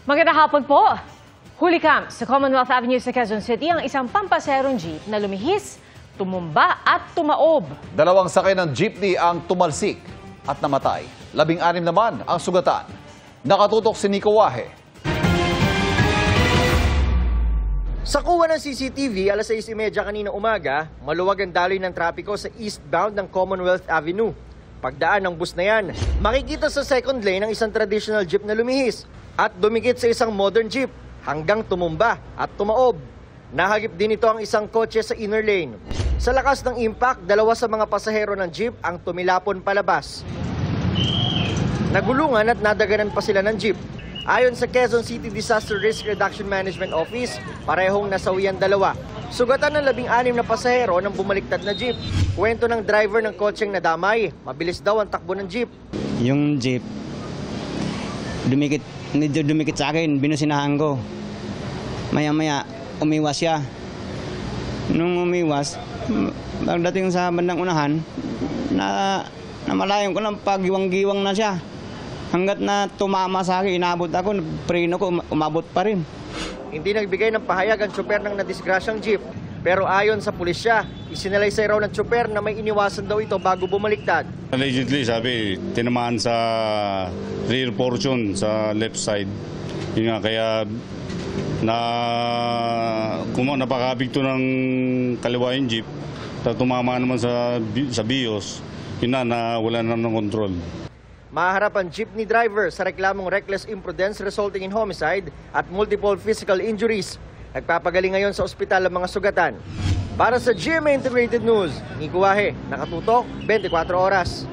Magandang hapon po. Huli camp sa Commonwealth Avenue sa Quezon City ang isang pampaserong jeep na lumihis, tumumba at tumaob. Dalawang sakay ng jeepney ang tumalsik at namatay. 16 naman ang sugatan. Nakatutok si Nico Wahe. Sa kuha ng CCTV, alas 6:30 kanina umaga, maluwag ang daloy ng trapiko sa eastbound ng Commonwealth Avenue. Pagdaan ng bus na yan, makikita sa second lane ang isang traditional jeep na lumihis at dumikit sa isang modern jeep hanggang tumumba at tumaob. Nahagip din ito ang isang kotse sa inner lane. Sa lakas ng impact, dalawa sa mga pasahero ng jeep ang tumilapon palabas. Nagulungan at nadaganan pa sila ng jeep. Ayon sa Quezon City Disaster Risk Reduction Management Office, parehong nasawian dalawa. Sugatan ng 16 na pasahero ng bumaliktad na jeep. Kwento ng driver ng kotseng nadamay, mabilis daw ang takbo ng jeep. Yung jeep, medyo dumikit sa akin, binusinahan ko. Maya-maya, umiwas siya. Nung umiwas, pagdating sa bandang unahan, namalayan ko lang pag-giwang-giwang na siya. Hanggat na tumama sa akin, inabot ako, preno ko, umabot pa rin. Hindi nagbigay ng pahayag ang tsoper ng nadisgrasyang jeep. Pero ayon sa pulisya, isinalaysay raw ng tsoper na may iniwasan daw ito bago bumaliktad. Allegedly, sabi, tinamaan sa rear portion sa left side. Yun nga, kaya napakabigto ng kaliwa yung jeep. Tumama naman sa BIOS, yun na wala na ng control. Maharap ang jeepney driver sa reklamong reckless imprudence resulting in homicide at multiple physical injuries. Nagpapagaling ngayon sa ospital ang mga sugatan. Para sa GMA Integrated News, Nico Wahe, nakatutok 24 oras.